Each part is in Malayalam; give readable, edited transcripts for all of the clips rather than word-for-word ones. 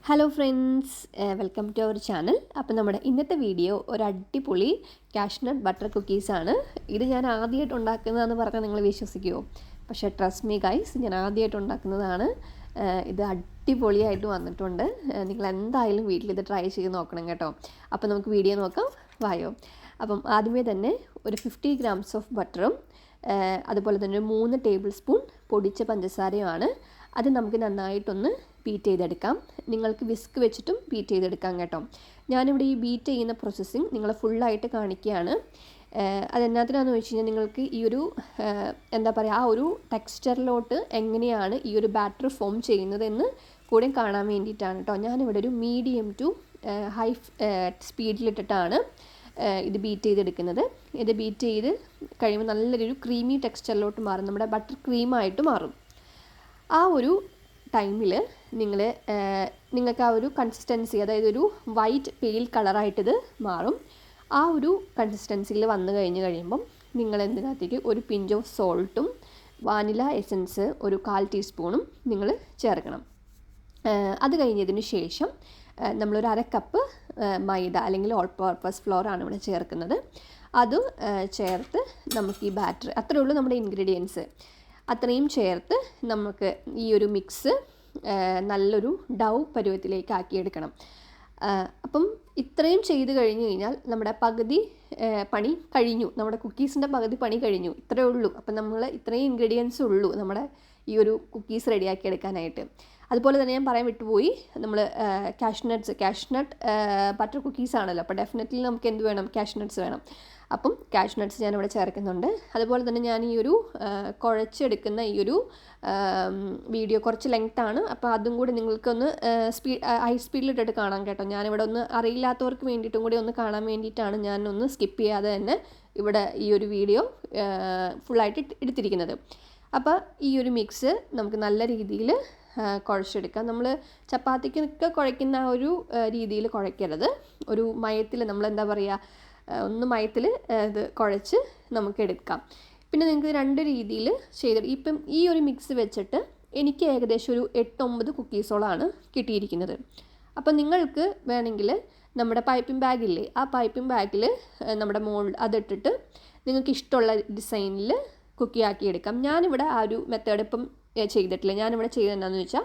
Hello friends, welcome to our channel. അപ്പോൾ നമ്മുടെ ഇന്നത്തെ വീഡിയോ ഒരു അടിപൊളി കാഷ്നട്ട് ബട്ടർ കുക്കീസാണ്. ഇത് ഞാൻ ആദ്യമായിട്ട് ഉണ്ടാക്കുന്നതെന്ന് പറഞ്ഞാൽ നിങ്ങൾ വിശ്വസിക്കുമോ? പക്ഷേ ട്രസ്റ്റ് മീ ഗൈസ്, ഞാൻ ആദ്യമായിട്ട് ഉണ്ടാക്കുന്നതാണ്. ഇത് അടിപൊളിയായിട്ട് വന്നിട്ടുണ്ട്. നിങ്ങൾ എന്തായാലും വീട്ടിൽ ഇത് ട്രൈ ചെയ്ത് നോക്കണം കേട്ടോ. അപ്പോൾ നമുക്ക് വീഡിയോ നോക്കാം, വായോ. അപ്പം ആദ്യമേ തന്നെ ഒരു 50 grams ഓഫ് ബട്ടറും അതുപോലെ തന്നെ 3 ടേബിൾ സ്പൂൺ പൊടിച്ച പഞ്ചസാരയുമാണ്. അത് നമുക്ക് നന്നായിട്ടൊന്ന് ബീറ്റ് ചെയ്തെടുക്കാം. നിങ്ങൾക്ക് വിസ്ക് വെച്ചിട്ടും ബീറ്റ് ചെയ്തെടുക്കാം കേട്ടോ. ഞാനിവിടെ ഈ ബീറ്റ് ചെയ്യുന്ന പ്രോസസ്സിങ് നിങ്ങളെ ഫുള്ളായിട്ട് കാണിക്കുകയാണ്. അതെന്നാത്തിനാണെന്ന് വെച്ച് കഴിഞ്ഞാൽ നിങ്ങൾക്ക് ഈ ഒരു എന്താ പറയുക, ആ ഒരു ടെക്സ്ചറിലോട്ട് എങ്ങനെയാണ് ഈ ഒരു ബാറ്റർ ഫോം ചെയ്യുന്നതെന്ന് കൂടെ കാണാൻ വേണ്ടിയിട്ടാണ് കേട്ടോ. ഞാനിവിടെ ഒരു മീഡിയം ടു ഹൈ സ്പീഡിലിട്ടിട്ടാണ് ഇത് ബീറ്റ് ചെയ്തെടുക്കുന്നത്. ഇത് ബീറ്റ് ചെയ്ത് കഴിയുമ്പോൾ നല്ലൊരു ക്രീമി ടെക്സ്ചറിലോട്ട് മാറും, നമ്മുടെ ബട്ടർ ക്രീമായിട്ട് മാറും. ആ ഒരു ടൈമിൽ നിങ്ങൾക്ക് ആ ഒരു കൺസിസ്റ്റൻസി, അതായത് ഒരു വൈറ്റ് പെയിൽ കളറായിട്ടിത് മാറും. ആ ഒരു കൺസിസ്റ്റൻസിയിൽ വന്നു കഴിയുമ്പം നിങ്ങൾ ഇതിനകത്തേക്ക് ഒരു പിഞ്ച് ഓഫ് സോൾട്ടും വാനില എസൻസ് ഒരു 1/4 ടീസ്പൂണും നിങ്ങൾ ചേർക്കണം. അത് കഴിഞ്ഞതിന് ശേഷം നമ്മളൊരു 1/2 കപ്പ് മൈദ അല്ലെങ്കിൽ ഓൾ പർപ്പസ് ഫ്ലോർ ആണ് ഇവിടെ ചേർക്കുന്നത്. അതും ചേർത്ത് നമുക്ക് ഈ ബാറ്റർ, അത്രയേ ഉള്ളൂ നമ്മുടെ ഇൻഗ്രീഡിയൻസ്. അത്രയും ചേർത്ത് നമുക്ക് ഈ ഒരു മിക്സ് നല്ലൊരു ഡൗ പരുവത്തിലേക്ക് ആക്കിയെടുക്കണം. അപ്പം ഇത്രയും ചെയ്ത് കഴിഞ്ഞ് കഴിഞ്ഞാൽ നമ്മുടെ പകുതി പണി കഴിഞ്ഞു, നമ്മുടെ കുക്കീസിൻ്റെ പകുതി പണി കഴിഞ്ഞു. ഇത്രയേ ഉള്ളൂ. അപ്പം നമ്മൾ ഇത്രയും ഇൻഗ്രീഡിയൻസ് ഉള്ളൂ നമ്മുടെ ഈ ഒരു കുക്കീസ് റെഡിയാക്കി എടുക്കാനായിട്ട്. അതുപോലെ തന്നെ ഞാൻ പറയാൻ വിട്ടുപോയി, നമ്മൾ കാഷ്നട്ട് ബട്ടർ കുക്കീസ് ആണല്ലോ, അപ്പോൾ ഡെഫിനറ്റ്ലി നമുക്ക് എന്ത് വേണം, കാഷ്നട്ട്സ് വേണം. അപ്പം കാഷ്നട്ട്സ് ഞാനിവിടെ ചേർക്കുന്നുണ്ട്. അതുപോലെ തന്നെ ഞാൻ ഈ ഒരു കുഴച്ചെടുക്കുന്ന ഈ ഒരു വീഡിയോ കുറച്ച് ലെങ്ത്താണ്, അപ്പോൾ അതും കൂടി നിങ്ങൾക്കൊന്ന് ഹൈ സ്പീഡിലിട്ടിട്ട് കാണാം കേട്ടോ. ഞാനിവിടെ ഒന്ന് അറിയില്ലാത്തവർക്ക് വേണ്ടിയിട്ടും കൂടി ഒന്ന് കാണാൻ വേണ്ടിയിട്ടാണ് ഞാനൊന്ന് സ്കിപ്പ് ചെയ്യാതെ തന്നെ ഇവിടെ ഈ ഒരു വീഡിയോ ഫുള്ളായിട്ട് എടുത്തിരിക്കുന്നത്. അപ്പോൾ ഈ ഒരു മിക്സ് നമുക്ക് നല്ല രീതിയിൽ കുഴച്ചെടുക്കാം. നമ്മൾ ചപ്പാത്തിക്കൊക്കെ കുഴയ്ക്കുന്ന ആ ഒരു രീതിയിൽ കുഴയ്ക്കരുത്. ഒരു മയത്തിൽ, നമ്മൾ എന്താ പറയുക, ഒന്ന് മയത്തിൽ ഇത് കുഴച്ച് നമുക്ക് എടുക്കാം. പിന്നെ നിങ്ങൾക്ക് 2 രീതിയിൽ ഇപ്പം ഈ ഒരു മിക്സ് വെച്ചിട്ട് എനിക്ക് ഏകദേശം ഒരു 8-9 കുക്കീസോളാണ് കിട്ടിയിരിക്കുന്നത്. അപ്പം നിങ്ങൾക്ക് വേണമെങ്കിൽ നമ്മുടെ പൈപ്പിംഗ് ബാഗില്ലേ, ആ പൈപ്പിംഗ് ബാഗിൽ നമ്മുടെ മോൾഡ് അതിട്ടിട്ട് നിങ്ങൾക്ക് ഇഷ്ടമുള്ള ഡിസൈനിൽ കുക്കിയാക്കി എടുക്കാം. ഞാനിവിടെ ആ ഒരു മെത്തേഡ് ഇപ്പം ചെയ്തിട്ടില്ല. ഞാനിവിടെ ചെയ്തത് എന്താണെന്ന് വെച്ചാൽ,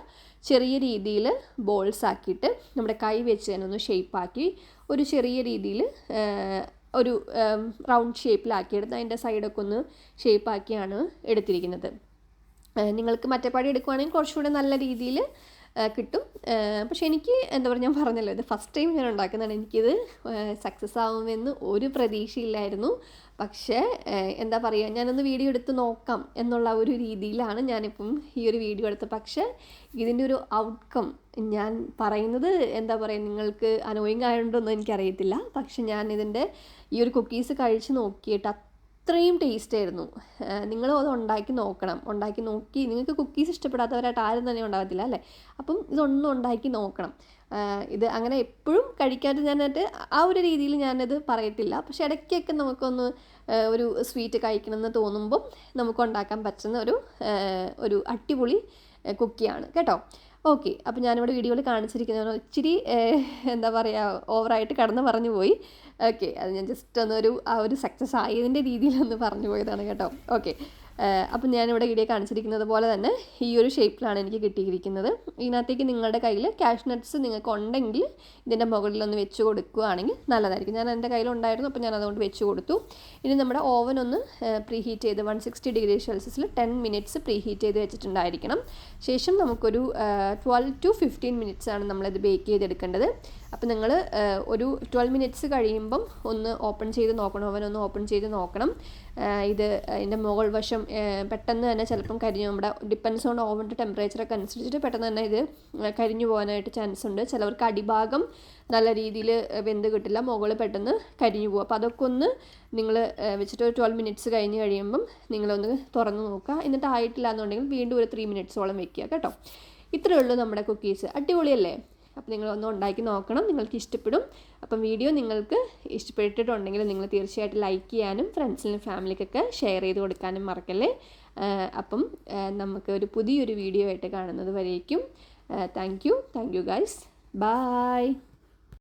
ചെറിയ രീതിയിൽ ബോൾസ് ആക്കിയിട്ട് നമ്മുടെ കൈ വെച്ച് തന്നെ ഒന്ന് ഷേപ്പാക്കി ഒരു ചെറിയ രീതിയിൽ ഒരു റൗണ്ട് ഷേപ്പിലാക്കിയെടുത്ത് അതിൻ്റെ സൈഡൊക്കെ ഒന്ന് ഷേപ്പാക്കിയാണ് എടുത്തിരിക്കുന്നത്. നിങ്ങൾക്ക് മറ്റേപ്പാടി എടുക്കുവാണെങ്കിൽ കുറച്ചുകൂടെ നല്ല രീതിയിൽ കിട്ടും. പക്ഷേ എനിക്ക് എന്താ പറയുക, ഞാൻ പറഞ്ഞല്ലോ, ഇത് ഫസ്റ്റ് ടൈം ഞാൻ ഉണ്ടാക്കുന്നതാണ്. എനിക്കിത് സക്സസ് ആവുമെന്ന് ഒരു പ്രതീക്ഷയില്ലായിരുന്നു. പക്ഷേ എന്താ പറയുക, ഞാനൊന്ന് വീഡിയോ എടുത്ത് നോക്കാം എന്നുള്ള ഒരു രീതിയിലാണ് ഞാനിപ്പം ഈ ഒരു വീഡിയോ എടുത്തത്. പക്ഷേ ഇതിൻ്റെ ഒരു ഔട്ട്കം ഞാൻ പറയുന്നത് എന്താ പറയുക, നിങ്ങൾക്ക് അനോയിങ് ആയതുകൊണ്ടൊന്നും എനിക്കറിയത്തില്ല. പക്ഷെ ഞാൻ ഇതിൻ്റെ ഈ ഒരു കുക്കീസ് കഴിച്ച് നോക്കിയിട്ട് അത്രയും ടേസ്റ്റ് ആയിരുന്നു. നിങ്ങളും അത് ഉണ്ടാക്കി നോക്കണം. ഉണ്ടാക്കി നോക്കി, നിങ്ങൾക്ക് കുക്കീസ് ഇഷ്ടപ്പെടാത്തവരായിട്ട് ആരും തന്നെ ഉണ്ടാകത്തില്ല അല്ലേ? അപ്പം ഇതൊന്നും ഉണ്ടാക്കി നോക്കണം. ഇത് അങ്ങനെ എപ്പോഴും കഴിക്കാതെ ഞാനായിട്ട് ആ ഒരു രീതിയിൽ ഞാനത് പറയത്തില്ല. പക്ഷെ ഇടയ്ക്കൊക്കെ നമുക്കൊന്ന് ഒരു സ്വീറ്റ് കഴിക്കണമെന്ന് തോന്നുമ്പം നമുക്ക് ഉണ്ടാക്കാൻ പറ്റുന്ന ഒരു അടിപൊളി കുക്കിയാണ് കേട്ടോ. ഓക്കെ, അപ്പോൾ ഞാനിവിടെ വീഡിയോയിൽ കാണിച്ചിരിക്കുന്നത് ഇച്ചിരി എന്താ പറയുക, ഓവറായിട്ട് കടന്ന് പറഞ്ഞു പോയി. ഓക്കെ, അത് ഞാൻ ജസ്റ്റ് ആ ഒരു സക്സസ് ആയതിൻ്റെ രീതിയിലൊന്ന് പറഞ്ഞു പോയതാണ് കേട്ടോ. ഓക്കെ, അപ്പം ഞാനിവിടെ വീഡിയോ കാണിച്ചിരിക്കുന്നത് പോലെ തന്നെ ഈ ഒരു ഷേപ്പിലാണ് എനിക്ക് കിട്ടിയിരിക്കുന്നത്. ഇതിനകത്തേക്ക് നിങ്ങളുടെ കയ്യിൽ കാഷ്നട്ട്സ് നിങ്ങൾക്ക് ഉണ്ടെങ്കിൽ ഇതിൻ്റെ മുകളിലൊന്ന് വെച്ച് കൊടുക്കുകയാണെങ്കിൽ നല്ലതായിരിക്കും. ഞാൻ എൻ്റെ കയ്യിലുണ്ടായിരുന്നു, അപ്പോൾ ഞാൻ അതുകൊണ്ട് വെച്ച് കൊടുത്തു. ഇനി നമ്മുടെ ഓവൻ ഒന്ന് പ്രീ ഹീറ്റ് ചെയ്ത് 160 ഡിഗ്രി സെൽഷ്യസിൽ 10 മിനിറ്റ്സ് പ്രീ ഹീറ്റ് ചെയ്ത് വെച്ചിട്ടുണ്ടായിരിക്കണം. ശേഷം നമുക്കൊരു 12 to 15 മിനിറ്റ്സ് ആണ് നമ്മളിത് ബേക്ക് ചെയ്തെടുക്കേണ്ടത്. അപ്പോൾ നിങ്ങൾ ഒരു 12 മിനിറ്റ്സ് കഴിയുമ്പം ഒന്ന് ഓപ്പൺ ചെയ്ത് നോക്കണം, ഓവൻ ഒന്ന് ഓപ്പൺ ചെയ്ത് നോക്കണം. ഇത് അതിൻ്റെ മുകൾ വശം പെട്ടെന്ന് തന്നെ ചിലപ്പം കരിഞ്ഞു, നമ്മുടെ ഡിപ്പെൻസ് ഓൺ ഓവൻ്റെ ടെമ്പറേച്ചറൊക്കെ അനുസരിച്ചിട്ട് പെട്ടെന്ന് തന്നെ ഇത് കരിഞ്ഞു പോകാനായിട്ട് ചാൻസ് ഉണ്ട്. ചിലവർക്ക് അടിഭാഗം നല്ല രീതിയിൽ വെന്ത് കിട്ടില്ല, മുകളിൽ പെട്ടെന്ന് കരിഞ്ഞു പോകും. അപ്പോൾ അതൊക്കെ ഒന്ന് നിങ്ങൾ വെച്ചിട്ട് ഒരു 12 മിനിറ്റ്സ് കഴിഞ്ഞ് കഴിയുമ്പം നിങ്ങളൊന്ന് തുറന്ന് നോക്കുക. എന്നിട്ട് ആയിട്ടില്ല എന്നുണ്ടെങ്കിൽ വീണ്ടും ഒരു 3 മിനിറ്റ്സോളം വെക്കുക കേട്ടോ. ഇത്രയേ ഉള്ളൂ നമ്മുടെ കുക്കീസ്. അടിപൊളിയല്ലേ? അപ്പോൾ നിങ്ങളൊന്ന് ഉണ്ടാക്കി നോക്കണം, നിങ്ങൾക്ക് ഇഷ്ടപ്പെടും. അപ്പം വീഡിയോ നിങ്ങൾക്ക് ഇഷ്ടപ്പെട്ടിട്ടുണ്ടെങ്കിൽ നിങ്ങൾ തീർച്ചയായിട്ടും ലൈക്ക് ചെയ്യാനും ഫ്രണ്ട്സിനും ഫാമിലിക്കൊക്കെ ഷെയർ ചെയ്ത് കൊടുക്കാനും മറക്കല്ലേ. അപ്പം നമുക്ക് ഒരു പുതിയൊരു വീഡിയോ ആയിട്ട് കാണുന്നത് വരേക്കും താങ്ക് യു ഗൈസ്. ബായ്.